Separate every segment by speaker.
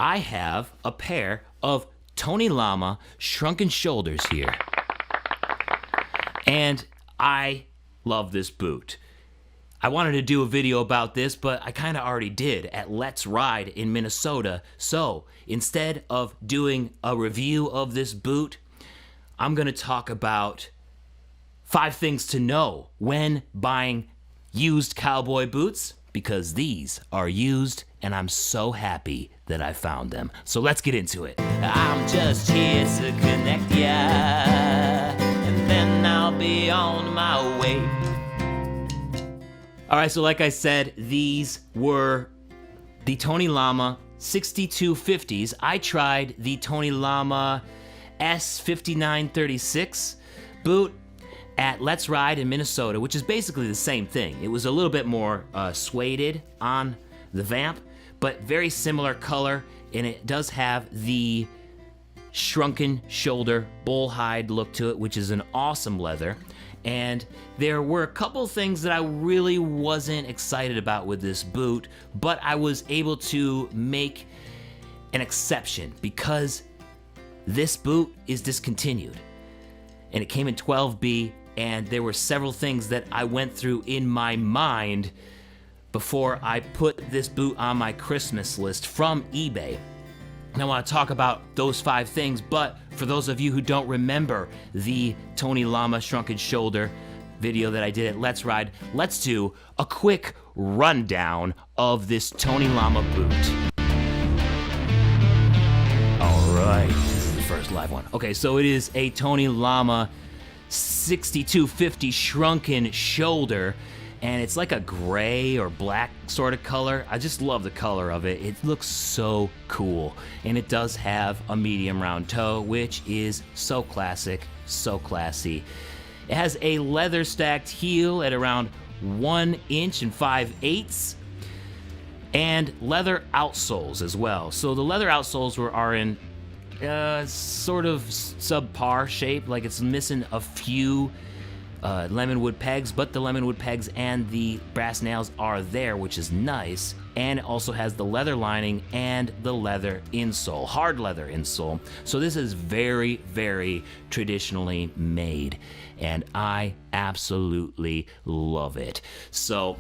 Speaker 1: I have a pair of Tony Lama shrunken shoulders here. And I love this boot. I wanted to do a video about this, but I kind of already did at Let's Ride in Minnesota. So instead of doing a review of this boot, I'm going to talk about 5 things to know when buying used cowboy boots, because these are used and I'm so happy that I found them. So let's get into it. I'm just here to connect ya, and then I'll be on my way. All right, so like I said, these were the Tony Lama 6250s. I tried the Tony Lama S5936 boot at Let's Ride in Minnesota, which is basically the same thing. It was a little bit more suede on the vamp, but very similar color, and it does have the shrunken shoulder bull hide look to it, which is an awesome leather. And there were a couple things that I really wasn't excited about with this boot, but I was able to make an exception because this boot is discontinued. And it came in 12B, and there were several things that I went through in my mind before I put this boot on my Christmas list from eBay. And I want to talk about those 5 things, but for those of you who don't remember the Tony Lama shrunken shoulder video that I did at Let's Ride, let's do a quick rundown of this Tony Lama boot. All right, this is the first live one. Okay, so it is a Tony Lama 6250 shrunken shoulder, and it's like a gray or black sort of color. I just love the color of it. It looks so cool. And it does have a medium round toe, which is so classic, so classy. It has a leather stacked heel at around 1 inch and 5/8, and leather outsoles as well. So the leather outsoles are in sort of subpar shape, like it's missing a few lemonwood pegs, but the lemonwood pegs and the brass nails are there, which is nice. And it also has the leather lining and the leather insole, hard leather insole. So this is very, very traditionally made, and I absolutely love it. So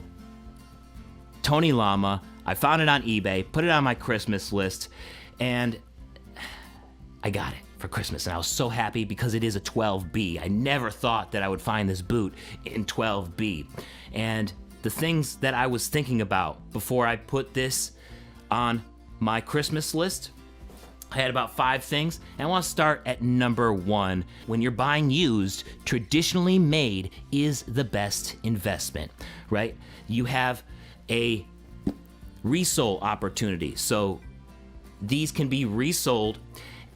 Speaker 1: Tony Lama, I found it on eBay, put it on my Christmas list, and I got it for Christmas, and I was so happy because it is a 12B. I never thought that I would find this boot in 12B. And the things that I was thinking about before I put this on my Christmas list, I had about 5 things, and I want to start at number 1. When you're buying used, traditionally made is the best investment, right? You have a resole opportunity, so these can be resold.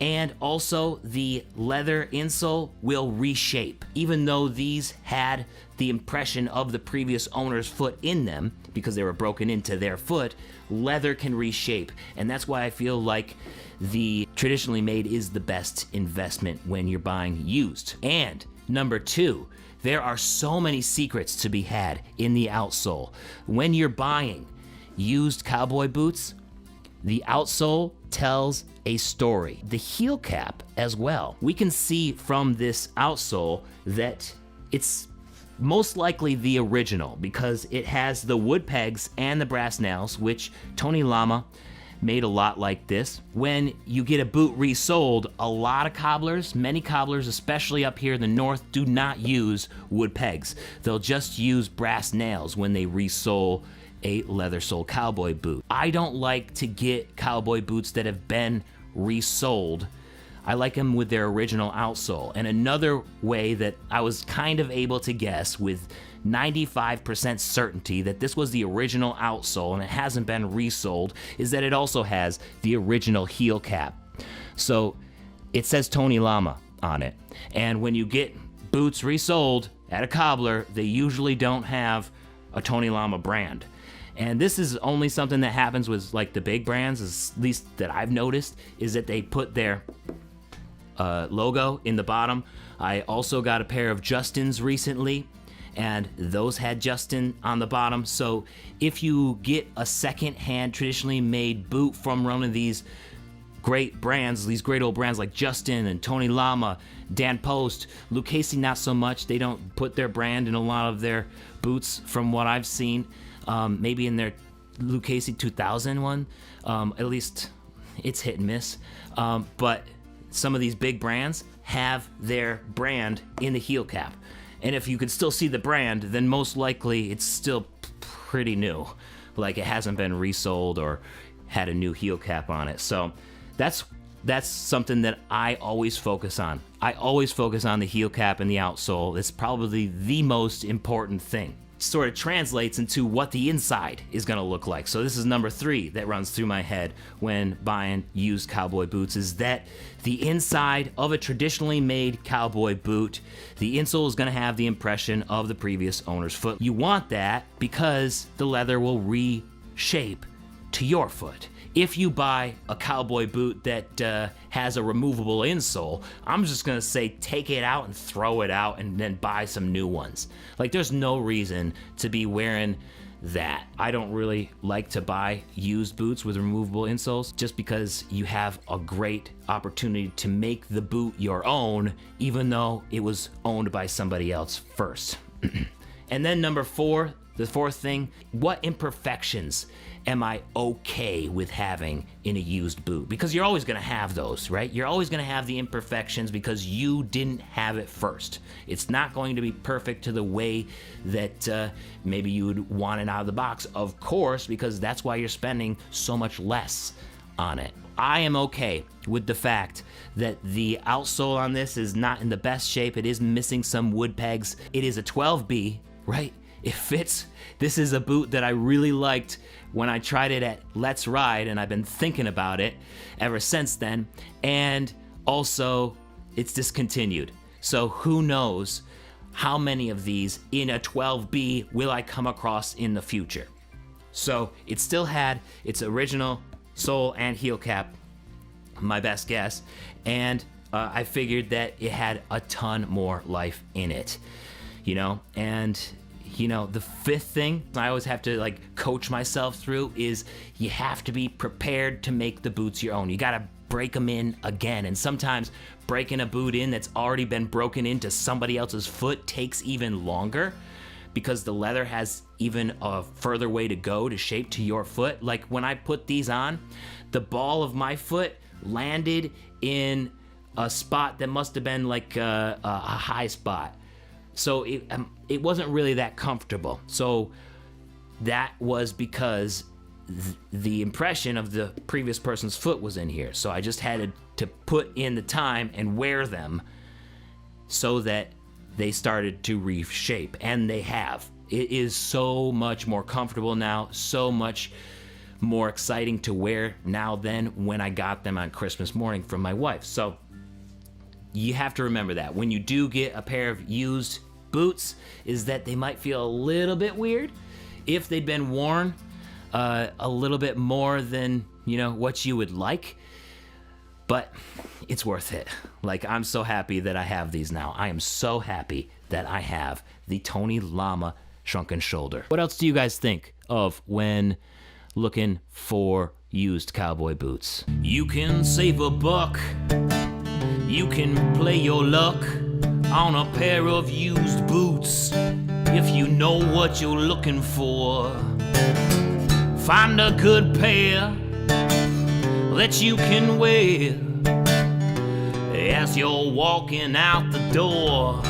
Speaker 1: And also the leather insole will reshape. Even though these had the impression of the previous owner's foot in them because they were broken into their foot, leather can reshape. And that's why I feel like the traditionally made is the best investment when you're buying used. And number 2, there are so many secrets to be had in the outsole. When you're buying used cowboy boots, the outsole tells a story. The heel cap as well. We can see from this outsole that it's most likely the original because it has the wood pegs and the brass nails, which Tony Lama made a lot like this. When you get a boot resold, a lot of cobblers, many cobblers, especially up here in the north, do not use wood pegs. They'll just use brass nails when they resole a leather sole cowboy boot. I don't like to get cowboy boots that have been resold. I like them with their original outsole. And another way that I was kind of able to guess with 95% certainty that this was the original outsole and it hasn't been resold is that it also has the original heel cap. So it says Tony Lama on it. And when you get boots resold at a cobbler, they usually don't have a Tony Lama brand. And this is only something that happens with like the big brands, at least that I've noticed, is that they put their logo in the bottom. I also got a pair of Justins recently, and those had Justin on the bottom. So if you get a second-hand traditionally made boot from one of these great brands, these great old brands like Justin and Tony Lama, Dan Post, Lucchese not so much. They don't put their brand in a lot of their boots from what I've seen. Maybe in their Lucchese 2000 one, at least it's hit and miss. But some of these big brands have their brand in the heel cap. And if you can still see the brand, then most likely it's still pretty new. Like it hasn't been resold or had a new heel cap on it. So that's something that I always focus on. I always focus on the heel cap and the outsole. It's probably the most important thing. Sort of translates into what the inside is going to look like. So this is number 3 that runs through my head when buying used cowboy boots, is that the inside of a traditionally made cowboy boot, the insole is going to have the impression of the previous owner's foot. You want that because the leather will reshape to your foot. If you buy a cowboy boot that has a removable insole, I'm just gonna say take it out and throw it out and then buy some new ones. Like there's no reason to be wearing that. I don't really like to buy used boots with removable insoles just because you have a great opportunity to make the boot your own, even though it was owned by somebody else first. And then number 4, the fourth thing, what imperfections am I okay with having in a used boot? Because you're always gonna have those, right? You're always gonna have the imperfections because you didn't have it first. It's not going to be perfect to the way that maybe you would want it out of the box, of course, because that's why you're spending so much less on it. I am okay with the fact that the outsole on this is not in the best shape. It is missing some wood pegs. It is a 12B, right? It fits. This is a boot that I really liked when I tried it at Let's Ride, and I've been thinking about it ever since then. And also, it's discontinued. So who knows how many of these in a 12B will I come across in the future. So it still had its original sole and heel cap, my best guess, and I figured that it had a ton more life in it, you know. And you know, the 5th thing I always have to like coach myself through is you have to be prepared to make the boots your own. You gotta break them in again, and sometimes breaking a boot in that's already been broken into somebody else's foot takes even longer because the leather has even a further way to go to shape to your foot. Like when I put these on, the ball of my foot landed in a spot that must have been like a high spot. So it wasn't really that comfortable. So that was because the impression of the previous person's foot was in here. So I just had to put in the time and wear them so that they started to reshape, and they have. It is so much more comfortable now, so much more exciting to wear now than when I got them on Christmas morning from my wife. So you have to remember that when you do get a pair of used boots, is that they might feel a little bit weird if they'd been worn a little bit more than, you know, what you would like, but it's worth it. Like, I'm so happy that I have these now. I am so happy that I have the Tony Lama shrunken shoulder. What else do you guys think of when looking for used cowboy boots? You can save a buck. You can play your luck on a pair of used boots if you know what you're looking for. Find a good pair that you can wear as you're walking out the door.